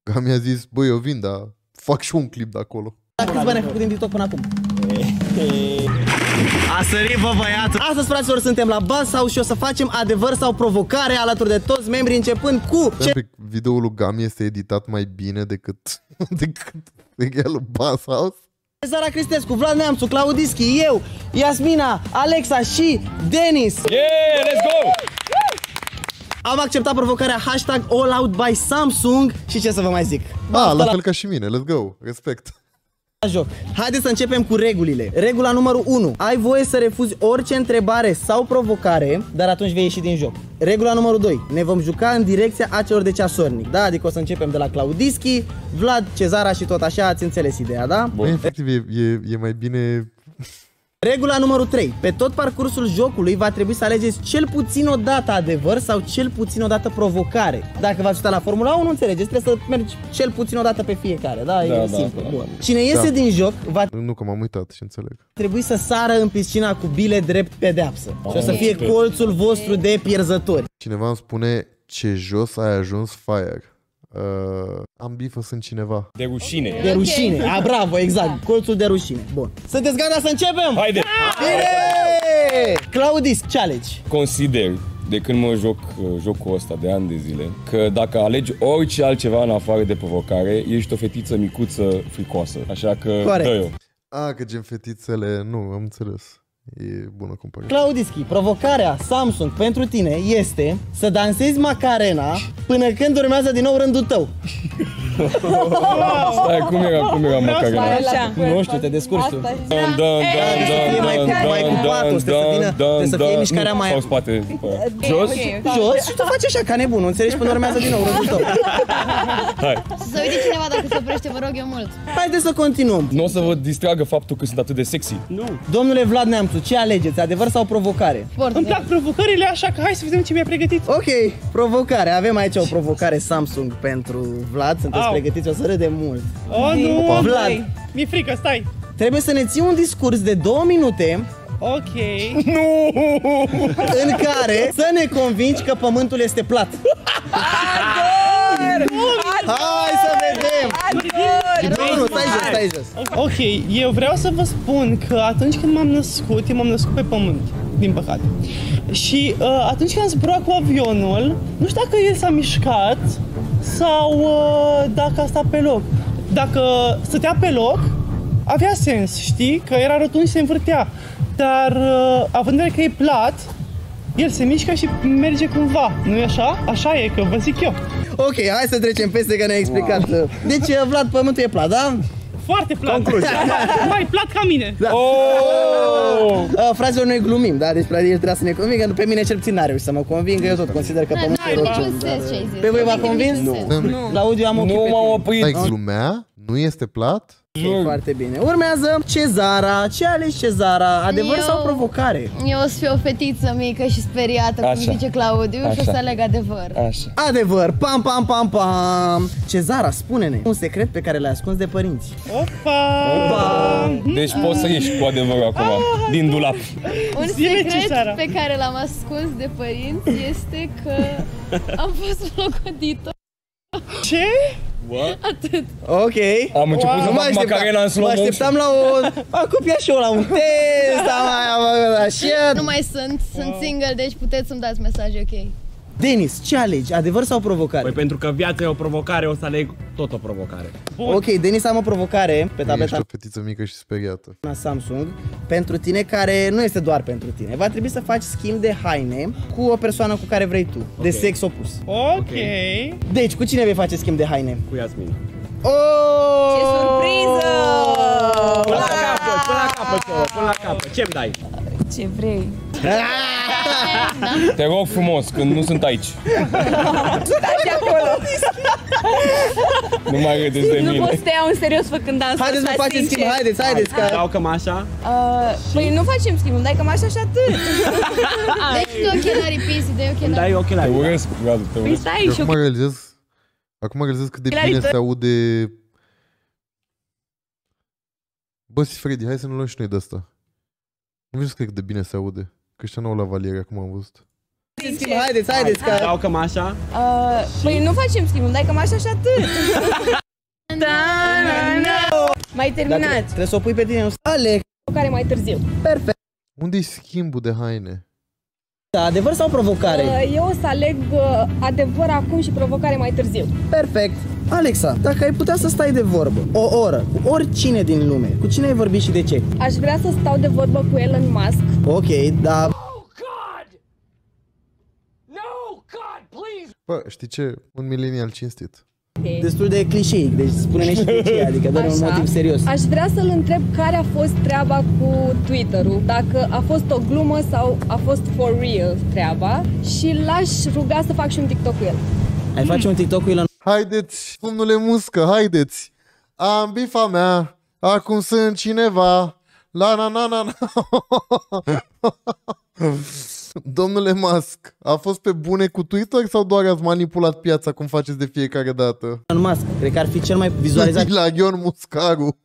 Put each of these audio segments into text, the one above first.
Că mi-a zis, băi, eu vin, dar fac și un clip de acolo. Câți bani ai făcut din TikTok până acum? A sărit, bă, băiatul! Astăzi, fraților, suntem la Buzzhouse și o să facem adevăr sau provocare alături de toți membrii, începând cu... Videoul lui Gami este editat mai bine decât lui Buzzhouse. Zara Cristescu, Vlad Neamțu, Claudischi, eu, Iasmina, Alexa și Denis. Yeah, let's go! Am acceptat provocarea hashtag All Out by Samsung și ce să vă mai zic? La fel ca și mine, let's go, respect. Joc. Haideți să începem cu regulile. Regula numărul 1. Ai voie să refuzi orice întrebare sau provocare, dar atunci vei ieși din joc. Regula numărul 2. Ne vom juca în direcția acelor de ceasornic. Da? Adică o să începem de la Claudischi, Vlad, Cezara și tot așa, ați înțeles ideea, da? Bun. Efectiv, e mai bine... Regula numărul 3. Pe tot parcursul jocului va trebui să alegeți cel puțin o dată adevăr sau cel puțin o dată provocare. Dacă v-ați uitat la Formula 1, înțelegeți, trebuie să mergi cel puțin o dată pe fiecare, da? E simplu. Bun. Cine iese din joc va Nu că m-am uitat și înțeleg. trebui să sară în piscina cu bile drept pedeapsă. Și o să fie colțul vostru de pierzători. Cineva îmi spune ce jos ai ajuns, Fire. Am bifă, sunt cineva. De rușine. De rușine. A, bravo, exact. Colțul de rușine. Bun. Sunteți gata să începem? Haide! Bine! Claudis, ce alegi? Consider, de când mă joc jocul ăsta de ani de zile, că dacă alegi orice altceva în afară de provocare, ești o fetiță micuță fricoasă. Așa că dă-o. Că gen fetițele, nu, am înțeles. E bună comparație. Claudischi, provocarea Samsung pentru tine este să dansezi Macarena până când urmează din nou rândul tău. Stai, cum era Macarena? Nu știu, te descurci tu. Trebuie să fie mișcarea mai... Sau spate. Jos? Jos și tu faci așa, ca nebun, înțelegi, până urmează din nou rândul tău. Hai. Să uite cineva dacă se oprește, vă rog eu mult. Haideți să continuăm. Nu o să vă distragă faptul că sunt atât de sexy. Nu. Domnule Vlad Neamțu, ce alegeți? Adevăr sau provocare? Îmi plac provocările, așa că hai să vedem ce mi-a pregătit. Ok, provocare. Avem aici o provocare Samsung pentru Vlad. Sunteți pregătiți? O să râdem mult. Oh, nu, Vlad, mi-e frică, stai. trebuie să ne ții un discurs de 2 minute Ok. în care să ne convingi că pământul este plat. Hai să vedem! Nu, stai jos. Ok, eu vreau să vă spun că atunci când m-am născut, eu m-am născut pe pământ, din păcate. Și atunci când am zburat cu avionul, nu știu dacă el s-a mișcat sau dacă a stat pe loc. Dacă stătea pe loc, avea sens, știi? Că era rotund și se învârtea. Dar având în vedere că e plat, el se mișcă și merge cumva, nu-i așa? Așa e, că vă zic eu. Ok, hai să trecem peste că ne-ai explicat. Deci, Vlad, pământul e plat, da? Foarte plat. Mai plat ca mine. Da. Fraților, noi glumim, da? Deci el trebuia să ne convingă. Pe mine cel puțin n-a reușit să mă convingă. Eu tot consider că pământul e rotund. Pe voi v-a convins? Nu. Claudiu, am ochii pe Nu m-am tine. oprit. Stai, glumea? Nu este plat? Foarte bine. Urmează Cezara. Ce alegi, Cezara? Adevăr Eu- sau provocare? Eu o să fiu o fetiță mică și speriată, cum Așa. zice Claudiu, și o Așa. să aleg adevăr. Așa. Adevăr. Pam, pam, pam, pam. Cezara, spune-ne un secret pe care l-ai ascuns de părinți. Opa! Deci poți să ieși cu adevărul acum, din dulap. Un Zi-ne, secret Cezara. pe care l-am ascuns de părinți este că am fost logodită. Ce? Atât. Ok. Am început să fac Macarena în slow mă motion. așteptam la o... Am copiat și eu la un test, așa. Nu mai sunt single, deci puteți să-mi dați mesaje, ok? Denis, ce alegi? Adevăr sau provocare? Păi pentru că viața e o provocare, o să aleg tot o provocare. Ok, Denis, am o provocare pe Ești tableta o fetiță mică și speriată. Samsung pentru tine, care nu este doar pentru tine. Va trebui să faci schimb de haine cu o persoană cu care vrei tu, de sex opus. Ok. Deci, cu cine vei face schimb de haine? Cu Iasmin. Oh! Ce surpriză! Până la capăt, până la capăt. Ce-mi dai? Ce vrei? Te rog frumos, când nu sunt aici. Stați acolo! Nu mai râdeți de Nu mine. poți să te iau în serios făcând dans. Haideți să faceți schimb, haideți, că... Dau cămașa. Păi nu facem schimb, îmi dai cămașa și atât. Deci tu ochelarii, Pisi, dai Îmi ochelarii. dai Te ochelari. urăsc, Radu, te Păi urăsc. stai și Acum realizez cât de bine Claritate. se aude... Bă, Freddy, hai să ne luăm și noi de asta. Nu vezi cât de bine se aude? Că ăștia n-au lavaliere, acum am văzut. Sincer. Haideți, că... Dau cămașa. Păi nu facem schimb, îmi dai cămașa și atât. Mai terminat. Trebuie să o pui pe tine. Alex, Care mai târziu. perfect. Unde-i schimbul de haine? Adevăr sau provocare? Eu o să aleg adevăr acum și provocare mai târziu. Perfect. Alexa, dacă ai putea să stai de vorbă o oră cu oricine din lume, cu cine ai vorbit și de ce? Aș vrea să stau de vorbă cu Elon Musk. Ok, da. Bă, știi ce? Un millennial cinstit. Destul de clișeic, deci spune-ne și de ce, adică dă un motiv serios. Aș vrea să-l întreb care a fost treaba cu Twitter-ul, dacă a fost o glumă sau a fost for real treaba și l-aș ruga să fac și un TikTok cu el. Ai face un TikTok cu Elon? Haideți, domnule Muscă, haideți! Am bifa mea, acum sunt cineva. La na na na na. Domnule Musk, a fost pe bune cu Twitter sau doar ați manipulat piața cum faceți de fiecare dată? Elon Musk, cred că ar fi cel mai vizualizat Ilagion Muscaru.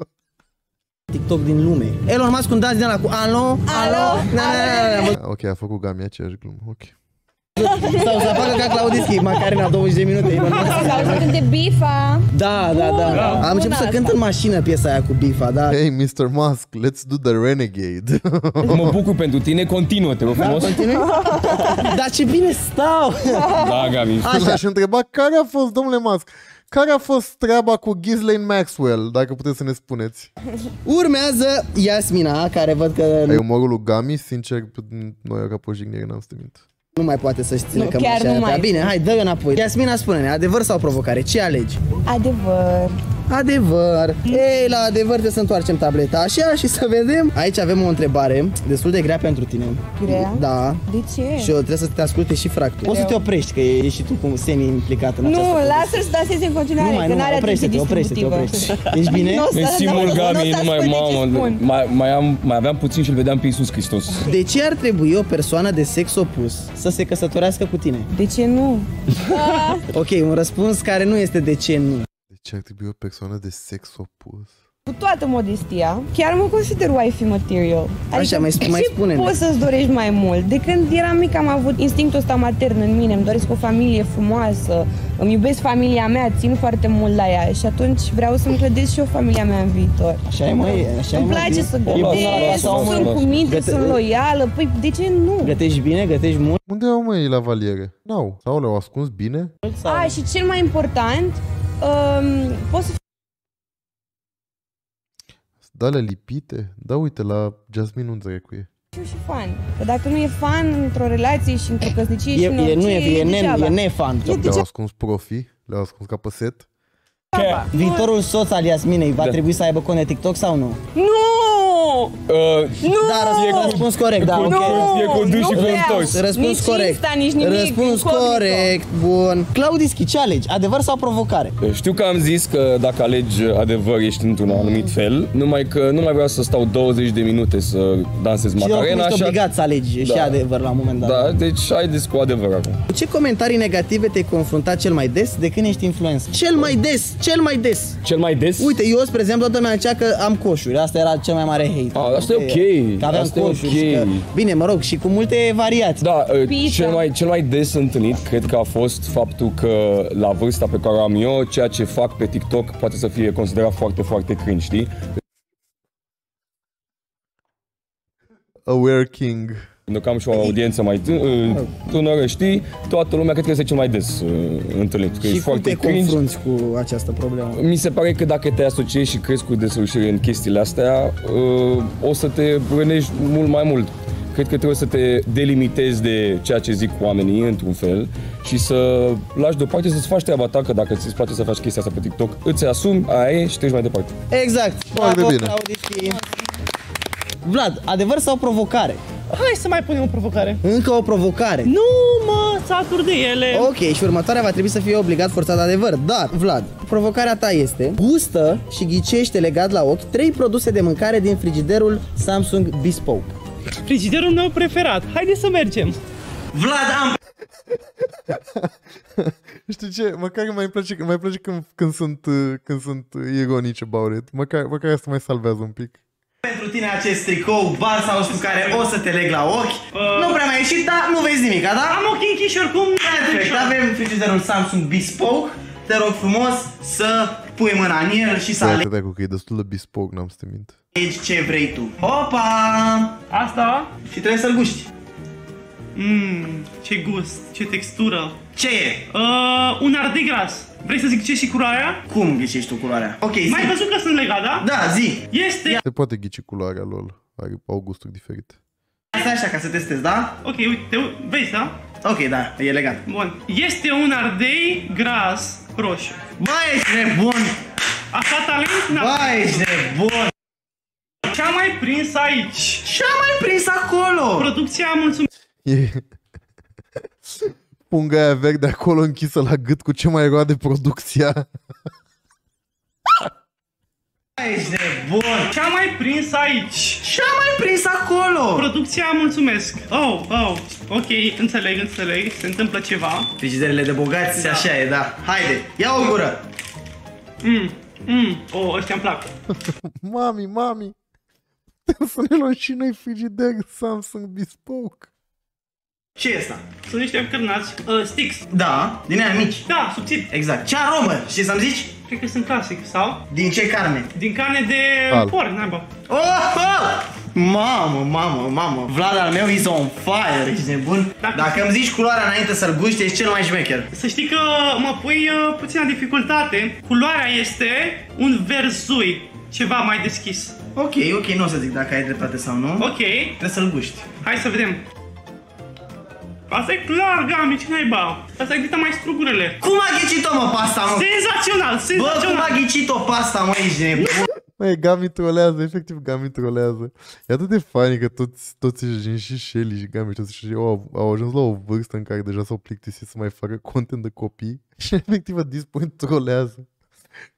TikTok din lume. Elon Musk un dans din ăla cu alo. Ok, a făcut Gami aceeași glumă, ok. Sau să facă ca Claudischi, Macarena 20 de minute. Elon Musk. Sau de Bifa. Da. Am început să cânt în mașină piesa aia cu Bifa, da. Hey, Mr. Musk, let's do the renegade. Mă bucur pentru tine, continuă, te rog frumos. Dar ce bine stau! Da, Gabi. L-aș întreba care a fost, domnule Musk, care a fost treaba cu Ghislaine Maxwell, dacă puteți să ne spuneți. Urmează Iasmina, care văd că Ai umorul lui Gami, sincer, noi ca pe o jignire n-am să te mint. nu mai poate să-și țină Nu, cămașa chiar nu aia. mai. Bine, hai, dă înapoi. Iasmina, spune-ne, adevăr sau provocare? Ce alegi? Adevăr. Adevăr. Ei, la adevăr trebuie să întoarcem tableta așa și să vedem. Aici avem o întrebare destul de grea pentru tine. Grea? Da. De ce? Și eu trebuie să te asculte și fractul. Poți să te oprești, că ești și tu cum semi-implicat în această Nu, poveste. lasă-l să danseze în continuare, că n-are atenție oprește-te. distributivă. Ești bine? Nu o să- Mersi mult, Gabi, nu mai, spun. mai aveam puțin și îl vedeam pe Iisus Hristos. De ce ar trebui o persoană de sex opus să se căsătorească cu tine? De ce nu? Ok, un răspuns care nu este de ce nu. De ce ar trebui o persoană de sex opus? Cu toată modestia, chiar mă consider wifey material. Așa, mai ce spune-ne. poți să-ți dorești mai mult? De când eram mic am avut instinctul ăsta matern în mine, îmi doresc o familie frumoasă, îmi iubesc familia mea, țin foarte mult la ea și atunci vreau să-mi clădesc și eu familia mea în viitor. Așa e, măi, așa e, Îmi măi. place să E bună la gătesc, casa omului. sunt cu minte, Găte- sunt loială, păi de ce nu? Gătești bine, gătești mult. Unde au măi la valiere? N-au. Sau le-au ascuns bine? A, și cel mai important, poți să Dale lipite? Da, uite, la Jasmine unde cu e. fiu și fan. Că dacă nu e fan într-o relație și într-o căsnicie și în orice, E nefan. Le-au ascuns profii? Le-au ascuns ca pe set? Viitorul soț al Iasminei va trebui să aibă cont de TikTok sau nu? Nu! Da, răspuns corect, da, ok. E cu duș și cu întors. Răspuns Nici corect. Insta, nici nimic, Răspuns incognito. corect, bun. Claudischi, ce alegi? Adevăr sau provocare? Știu că am zis că dacă alegi adevăr ești într-un anumit fel, numai că nu mai vreau să stau 20 de minute să dansez Și oricum Macarena, ești așa... obligat să alegi și Da. adevăr la un moment dat. Da, deci haideți cu adevăr acum. Cu ce comentarii negative te-ai confruntat cel mai des de când ești influencer? Cel mai des, cel mai des. Cel mai des? Uite, eu, spre exemplu, toată lumea zicea că am coșuri. Asta era cel mai mare hate. Asta e ok. Că aveam Asta e coșuri. ok. Și că, bine, mă rog, și cu multe variații. Da, Pizza. cel mai des întâlnit cred că a fost faptul că la vârsta pe care o am eu, ceea ce fac pe TikTok poate să fie considerat foarte, foarte cringe, știi? Aware King. Pentru că am și o audiență mai tânără, știi? Toată lumea cred că este cel mai des întâlnit. Că Și e cum foarte te cringe. confrunți cu această problemă? Mi se pare că dacă te asociezi și crezi cu desăvârșire în chestiile astea, o să te rănești mult mai mult. Cred că trebuie să te delimitezi de ceea ce zic oamenii, într-un fel, și să lași deoparte să-ți faci treaba ta, că dacă ți-ți place să faci chestia asta pe TikTok, îți asumi, aia e și treci mai departe. Exact. Foarte Bravo, bine. Claudischi. Vlad, adevăr sau provocare? Hai să mai punem o provocare. Încă o provocare. Nu, mă, satur de ele. Ok, și următoarea va trebui să fie obligat forțat adevăr. Dar, Vlad, provocarea ta este: gustă și ghicește legat la ochi 3 produse de mâncare din frigiderul Samsung Bespoke. Frigiderul meu preferat. Haideți să mergem. Vlad, am... Știi ce? Măcar mai place când sunt ironici about it. Măcar asta mai salvează un pic. Pentru pentru tine acest tricou Barça cu care o să te leg la ochi. Nu prea mai ieșit, dar nu vezi nimic, da? Am ochii închiși oricum. Perfect, avem frigizerul Samsung Bespoke. Te rog frumos să pui mâna în el și să alegi Că e destul de bespoke, n-am să te mint. ce vrei tu. Opa! Asta? Și trebuie să-l guști. Ce gust, ce textură. Ce e? Un ardei gras. Vrei să zic ce și culoarea? Cum ghicești tu culoarea? Ok, zi. Mai văzut că sunt legat, da? Da, zi. Este... Se poate ghici culoarea lor. Au gusturi diferite. Asta așa ca să testezi, da? Ok, uite, vezi, da? Ok, da, e legat. Bun. Este un ardei gras roșu. Bă, ești nebun! Așa talent? Bă, ești nebun! Ce-am mai prins aici? Ce-am mai prins acolo? Producția mulțumesc. E... Punga aia verde acolo închisă la gât cu ce mai roade producția. Ești nebun! Ce-am mai prins aici? Ce-am mai prins acolo? Producția mulțumesc. Ok, înțeleg, se întâmplă ceva. Frigizerele de bogați, da. Așa e, da. Haide, ia o gură! Ăștia îmi plac. Mami, putem să ne luăm și noi frigider Samsung Bespoke. Ce e asta? Sunt niște cârnați, sticks. Da, din aia mici. Da, subțiri. Exact. Ce aromă? Știi să-mi zici? Cred că sunt clasic, sau? Din ce carne? Din carne de porc, naiba. Mamă, Vlad al meu is on fire, ești nebun? Dacă îmi zici culoarea înainte să-l guști, ești cel mai șmecher. Să știi că mă pui puțin la dificultate. Culoarea este un verzui, ceva mai deschis. Ok, nu o să zic dacă ai dreptate sau nu. Ok. Trebuie să-l guști. Hai să vedem. Asta e clar, Gami, ce naiba? Asta e dita mai strugurile. Cum a ghicit-o, mă, pasta, mă? Senzațional! Bă, cum a ghicit-o pasta, mă, ești nebun? Măi, Gami trolează, efectiv Gami trolează. E atât de funny că toți și Shelly și Gami au ajuns la o vârstă în care deja s-au plictisit să mai facă content de copii și efectiv at this point trolează.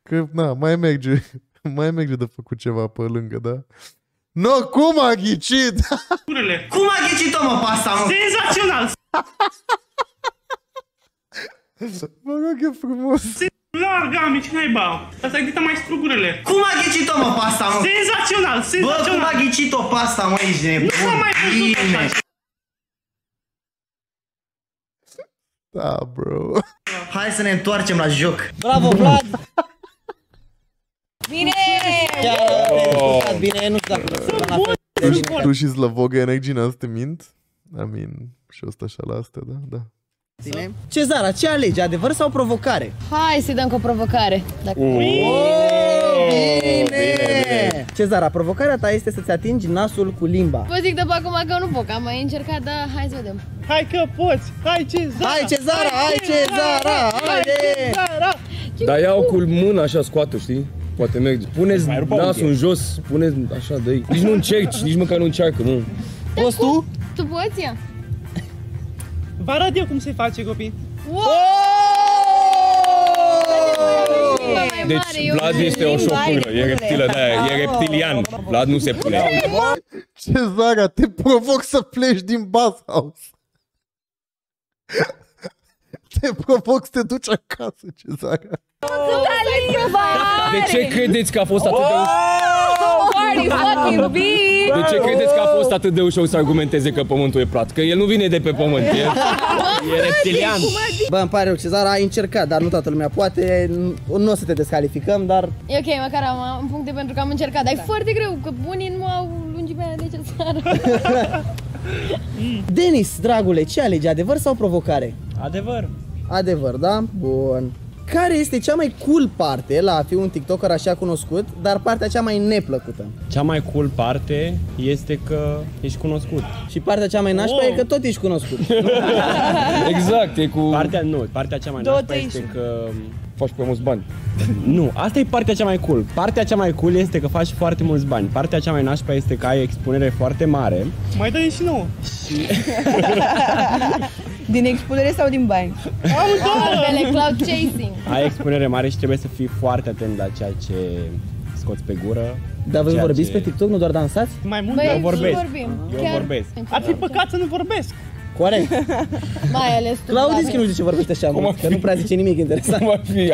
Că, na, mai merge de făcut ceva pe lângă, da? No, cum a ghicit? Cum a ghicit-o, mă, pasta, mă? Senzațional! Mă rog, e frumos. Clar, Gami, ce naiba? Asta e dita mai strugurile. Cum a ghicit-o, mă, pasta, mă? Senzațional! Bă, cum a ghicit-o pasta, mă, ești nebun? Nu s-a mai văzut așa. Da, bro. Hai să ne întoarcem la joc. Bravo, Vlad! Bine! Bine, nu știu dacă Tu și Slavoga Energy n-am să te mint? I mean, și ăsta așa la astea, da? Bine. Cezara, ce alegi, adevăr sau provocare? Hai să-i dăm cu o provocare. Bine! Cezara, provocarea ta este să-ți atingi nasul cu limba. Vă zic de pe acum că nu pot, că am mai încercat, dar hai să vedem. Hai că poți! Hai, Cezara! Hai, Cezara! Hai, Cezara! Haide! Dar iau cu mâna așa, scoată, știi? Poate merge. Puneți nasul în jos, puneți așa de aici. Nici nu încerci, nici măcar nu încearcă, nu. Poți tu? Tu poți, ia? Vă arăt eu cum se face, copii. Deci Vlad este o șopâră, e reptilă de-aia, e reptilian. Vlad nu se pune. Cezara, te provoc să pleci din Bathhouse. Te provoc să te duci acasă, Cezara. De ce credeți că a fost atât de ușor? De ce credeți că a fost atât de ușor să argumenteze că pământul e plat? Că el nu vine de pe pământ, e reptilian. Bă, îmi pare rău, Cezara, ai încercat, dar nu toată lumea poate. Nu o să te descalificăm, dar... E ok, măcar am puncte pentru că am încercat, dar e foarte greu, că bunii nu au lungimea necesară. Denis, dragule, ce alegi, adevăr sau provocare? Adevăr. Adevăr, da? Bun. Care este cea mai cool parte la a fi un tiktoker așa cunoscut, dar partea cea mai neplăcută? Cea mai cool parte este că ești cunoscut. Și partea cea mai nașpa e că tot ești cunoscut. Exact, e cu... Partea cea mai nașpa este că... faci pe mulți bani. Nu, asta e partea cea mai cool. Partea cea mai cool este că faci foarte mulți bani. Partea cea mai nașpa este că ai expunere foarte mare. Mai dă-i și nouă. Din expunere sau din bani? Ambele, cloud chasing. Ai expunere mare și trebuie să fii foarte atent la ceea ce scoți pe gură. Dar voi vorbiți pe TikTok, nu doar dansați? Mai mult, Băi, eu vorbesc. vorbim. Eu vorbesc. Ar fi păcat să nu vorbesc. Corect. Mai ales tu. Claudiu zice că nu știu ce vorbește așa mult, că nu prea zice nimic interesant. Cum ar fi?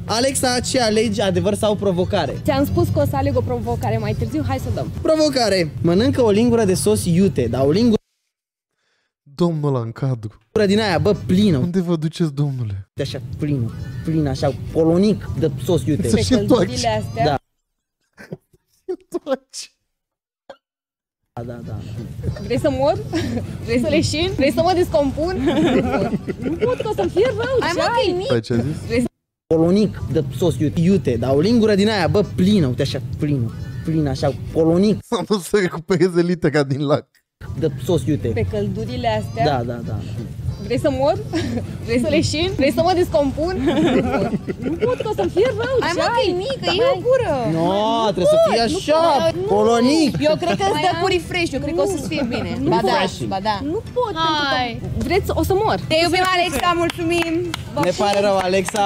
Alexa, ce alegi, adevăr sau provocare? Ți-am spus că o să aleg o provocare mai târziu, hai să dăm. Provocare. Mănâncă o lingură de sos iute, dar o lingură Domnul ăla în cadru. din aia, bă, plină. Unde vă duceți, domnule? Așa, plină, așa, polonic de sos iute. Să-și întoarce. Astea. Da. Întoarce. Da. Vrei să mor? Vrei să leșin? Vrei să mă descompun? Nu pot, că o să-mi fie rău. Hai mă, că e mic. Păi ce a zis? Polonic de sos iute, dar o lingură din aia, bă, plină, uite așa, plină, așa, polonic Am vrut să recupereze litera din lac. de sos iute. Pe căldurile astea. Da. Vrei să mor? Vrei să leșin? Vrei să mă descompun? Nu pot, că o să-mi fie rău. Hai mă, că e mică, e o gură. No, trebuie să fie așa, polonic. Eu cred că îți dă cu refresh, eu cred că o să-ți fie bine. Ba da. Nu pot, Hai. pentru că vreți, o să mor. Te iubim, Alexa, mulțumim! Ne pare rău, Alexa.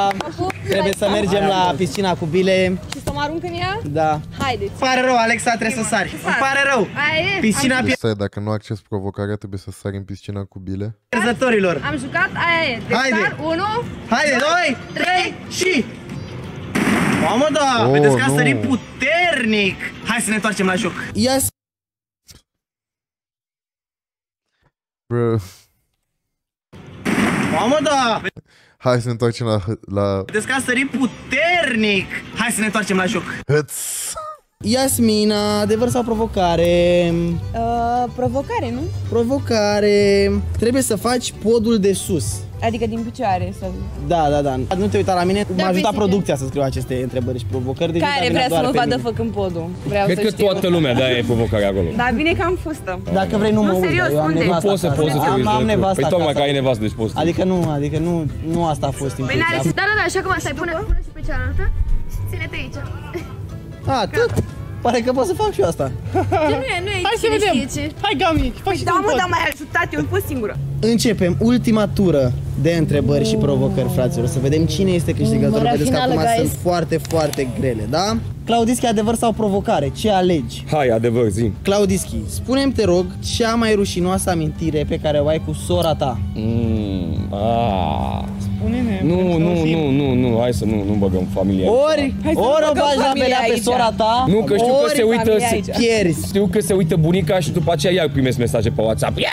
Trebuie să mergem la piscina cu bile. Și să mă arunc în ea? Da. Haideți. Pare rău, Alexa, trebuie să sari. Îmi pare rău. Aia e. Piscina Stai, dacă nu acces provocarea, trebuie să sari în piscina cu bile. pierzătorilor. Am jucat, aia e. Deci Haide. sar, 1, Haide, 2, 3 și... Mamă, da! Oh, Vedeți că a nu. sărit puternic! Hai să ne întoarcem la joc. Ia Bro. Mamă, da! Hai să ne întoarcem la... Vedeți că a sărit puternic! Hai să ne întoarcem la joc. Iasmina, adevăr sau provocare? provocare, nu? Provocare. Trebuie să faci podul de sus. Adică din picioare să... Da. Nu te uita la mine, m-a ajutat bine. producția să scriu aceste întrebări și provocări. Deci Care vrea să mă vadă făcând podul? Vreau Cred să că știu. toată lumea, de-aia e provocarea acolo. Dar bine că am fustă. Dacă vrei, nu mă uit. serios, Eu am unde? nevasta Poți să acasă. te uiți. Am nevasta Păi tocmai acasă. că ai nevastă, deci poți. Adică nu asta a fost intenția. Da, așa cum stai, pune și pe cealaltă. Ține-te aici. Tot. Pare că pot să fac și eu asta. Nu e Hai să cine vedem. știe ce. Hai, Gami, faci și Da, tu un mă, pod. dar m-ai ajutat, eu îmi pus singură. Începem ultima tură de întrebări și provocări, fraților. Să vedem cine este câștigătorul. Marea Vedeți că finală, acum guys. sunt foarte, foarte grele, da? Claudischi, adevăr sau provocare? Ce alegi? Hai, adevăr, zi. Claudischi, spune-mi, te rog, cea mai rușinoasă amintire pe care o ai cu sora ta? Spune-ne. Nu, hai să nu băgăm familia. Ori Hai să nu o băgăm bagi la familia pelea pe aici. sora ta, Nu, că știu că ori se uită, familia aici. pierzi. știu că se uită bunica și după aceea iar primesc mesaje pe WhatsApp. Ia,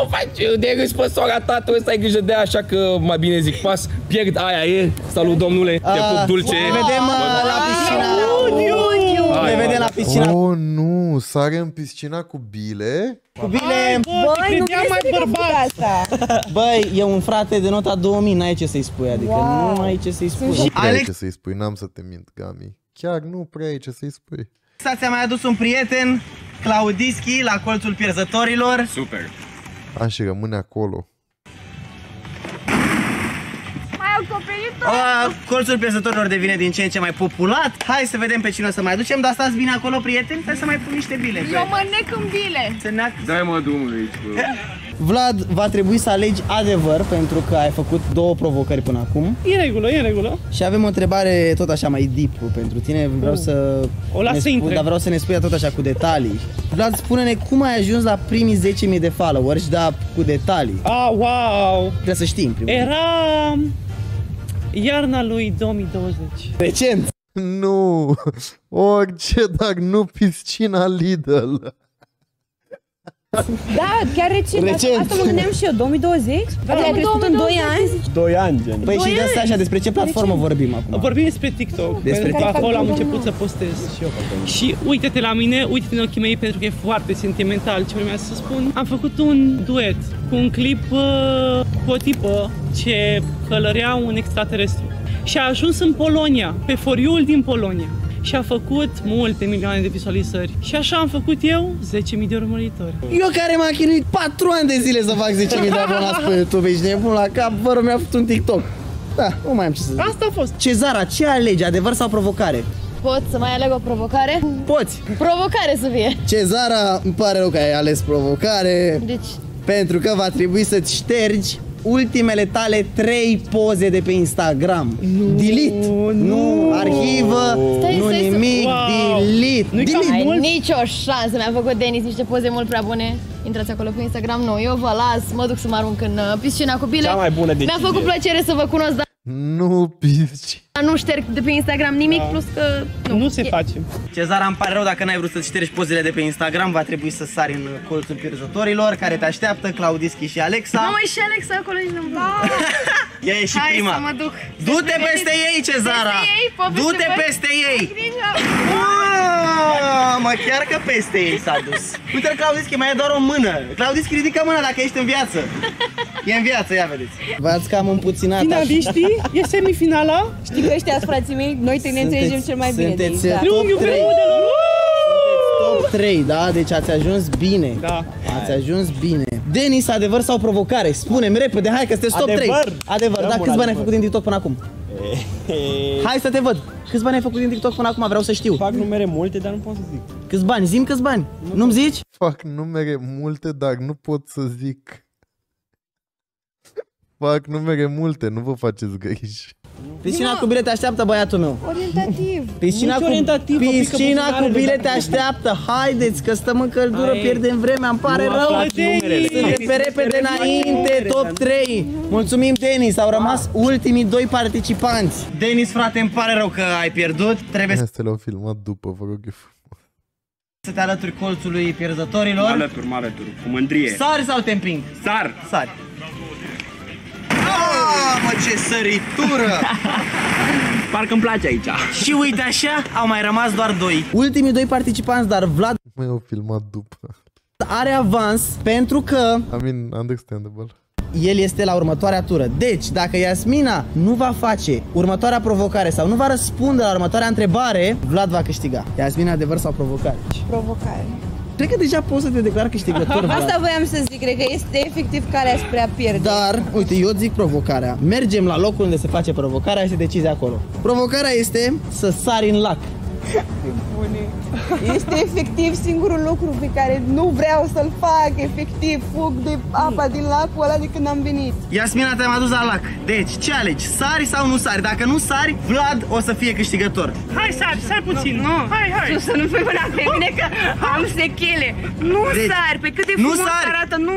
o faci de râs pe sora ta, trebuie să ai grijă de ea, așa că mai bine zic pas, pierd, aia e. Salut, domnule, te pup dulce. Ne vedem la piscina. Hai, Ne vedem la piscina Oh, nu, sare în piscina cu bile? cu bile. Băi, nu Mai bărbat asta. Băi, e un frate de nota 2000, n-ai ce să-i spui, adică nu ai ce să-i spui. Nu prea ai Alex, ce să-i spui, n-am să te mint, Gami. Chiar nu prea ai ce să-i spui. ți-a mai adus un prieten, Claudischi, la colțul pierzătorilor. Super. Și rămâne acolo. Mai acoperit-o. Colțul pierzătorilor devine din ce în ce mai populat. Hai să vedem pe cine o să mai aducem, dar stați bine acolo, prieteni, trebuie să mai pun niște bile. Eu mă nec în bile. Să ne Dai mă drumul aici, bă. Vlad, va trebui să alegi adevăr pentru că ai făcut 2 provocări până acum. E în regulă, e în regulă. Și avem o întrebare tot așa mai deep pentru tine. Vreau să O las ne să intre. dar vreau să ne spui tot așa cu detalii. Vlad, spune-ne cum ai ajuns la primii 10.000 de followers, dar cu detalii. Wow. Trebuie să știm primul. Era iarna lui 2020. Recent. Nu, orice, dar nu piscina Lidl. Da, chiar recent. Asta mă gândeam și eu, 2020? Adică a crescut în 2 ani? 2 ani, gen. Păi și de asta așa, despre ce platformă vorbim acum? Vorbim despre TikTok, Despre pentru că TikTok. acolo am început să postez. Și uite-te la mine, uite-te în ochii mei pentru că e foarte sentimental ce vreau să spun. Am făcut un duet cu un clip cu o tipă ce călărea un extraterestru. Și a ajuns în Polonia, pe For You-ul din Polonia. Și a făcut multe milioane de vizualizări. Și așa am făcut eu 10.000 de urmăritori. Eu care m-am chinuit 4 ani de zile să fac 10.000 de abonați pe YouTube, ești nebun la cap, vă rog, mi-a făcut un TikTok. Da, nu mai am ce să zic. Asta a fost. Cezara, ce alegi, adevăr sau provocare? Pot să mai aleg o provocare? Poți. Provocare să fie. Cezara, îmi pare rău că ai ales provocare, Deci, pentru că va trebui să-ți ștergi ultimele tale 3 poze de pe Instagram. Delete. Nu arhivă, Stai, nu stai să- nimic, Wow. delete. Nu-i cam Delete. ai mult? nicio șansă. Mi-a făcut Denis niște poze mult prea bune. Intrați acolo pe Instagram, eu vă las, mă duc să mă arunc în piscina cu bile. Cea mai bună decizie. Mi-a făcut plăcere să vă cunosc, dar Nu pisci. nu șterg de pe Instagram nimic, plus că Nu se face. Cezara, îmi pare rău dacă n-ai vrut să-ți ștergi pozele de pe Instagram, va trebui să sari în colțul pierzătorilor care te așteaptă, Claudischi și Alexa. Nu, mai și Alexa acolo și nu-mi Ea e și Hai prima. să mă duc. Du-te peste ei, Cezara! Peste ei? Poate Du-te să văd? peste ei! Grijă. Mă, chiar că peste ei s-a dus. Uite-l, Claudischi, mai e doar o mână. Claudischi, ridică mâna dacă ești în viață. E în viață, ia vedeți. V-ați cam împuținat. Finaliștii? E semifinala? Știi că ăștia sunt frații mei, noi te ne înțelegem cel mai bine. Sunteți Deci, da. top 3. Top 3, da? Deci ați ajuns bine. Da. Ați ajuns bine. Denis, adevăr sau provocare? Spune-mi repede, hai că sunteți top 3. Adevăr. Adevăr, dar câți bani ai făcut din TikTok până acum? Hai să te văd. Câți bani ai făcut din TikTok până acum? Vreau să știu. Fac numere multe, dar nu pot să zic. Câți bani? Zi-mi câți bani. Nu-mi zici? Fac numere multe, dar nu pot să zic. Fac numere multe, nu vă faceți griji. Piscina cu bile te așteaptă, băiatul meu. Orientativ. Piscina cu bile te așteaptă. Haideți că stăm în căldură, pierdem vremea, îmi pare rău. Suntem pe repede înainte, top 3. Mulțumim, Denis, au rămas ultimii 2 participanți. Denis, frate, îmi pare rău că ai pierdut. Trebuie Astea le-au filmat după, vă rog eu frumos. să te alături colțului pierzătorilor. Alături, cu mândrie. Sari sau te împing? Sar! Sari. Mă, ce săritură! Parcă-mi place aici. Și uite așa, au mai rămas doar 2. Ultimii 2 participanți, dar Vlad Mai au filmat după. are avans pentru că I mean, understandable. el este la următoarea tură. Deci, dacă Iasmina nu va face următoarea provocare sau nu va răspunde la următoarea întrebare, Vlad va câștiga. Iasmina, adevăr sau provocare? Provocare. Cred că deja poți să te declar câștigător, Vlad. Asta voiam să zic, cred că este efectiv calea spre a pierde. Dar, uite, eu zic provocarea. Mergem la locul unde se face provocarea și se decide acolo. Provocarea este să sari în lac. Este efectiv singurul lucru pe care nu vreau să-l fac. Efectiv, fug de apa din lacul ăla de când am venit. Iasmina, te-am adus la lac. Deci, ce alegi? Sari sau nu sari? Dacă nu sari, Vlad o să fie câștigător. Hai, sari puțin. Hai. Tu să nu pui mâna pe mine că am sechele. Nu Deci, sari, pe cât de nu frumos sari. arată. Nu.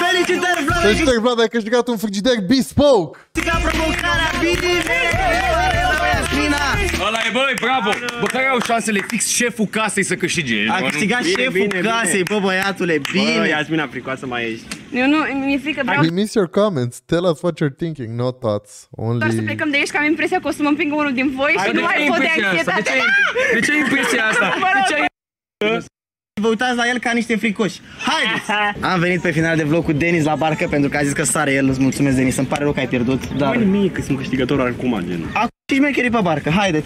Felicitări, Vlad! Felicitări, Vlad, ai câștigat un frigider Bespoke! Ca provocarea, bine! Iasmina! Ăla e, băi, bravo! Bă, care au șansele fix șeful casei să câștige? A câștigat șeful casei, bă, băiatule, bine! Iasmina, fricoasă mai ești. Eu nu, mi-e frică, vreau We miss your comments. Tell us what you're thinking, no thoughts. doar să Only... plecăm de aici, că am impresia că o să mă împingă unul din voi și nu mai pot de anxietate. De ce e impresia asta? De ce ai... Vă uitați la el ca niște fricoși. Haideți! Am venit pe final de vlog cu Denis la barcă pentru că a zis că sare el. Îți mulțumesc, Denis, îmi pare rău că ai pierdut. Dar Mai nimic, că sunt câștigător acum, gen. acum și șmecherii pe barcă, haide.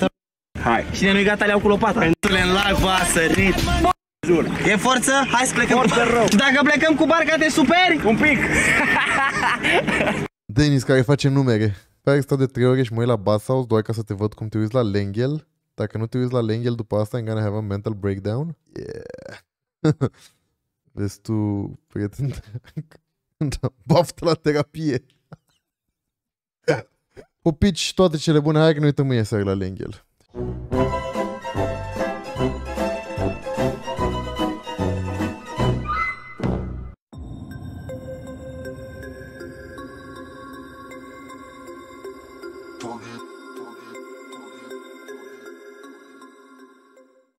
Hai. Cine nu-i gata, le iau cu lopata. Pentru în lac, v-a sărit. Jur. E forță? Hai să plecăm. Dacă plecăm cu barca, te superi? Un pic. Denis, care face numere. Care stau de 3 ore și mă uit la Basshouse doar ca să te văd cum te uiți la Lenghel. Dacă nu te uiți la Lenghel după asta, I'm gonna have a mental breakdown. Yeah. Vezi tu, prieten, da, baftă la terapie. Pupici, toate cele bune, hai că ne uităm mâine seara la Lenghel.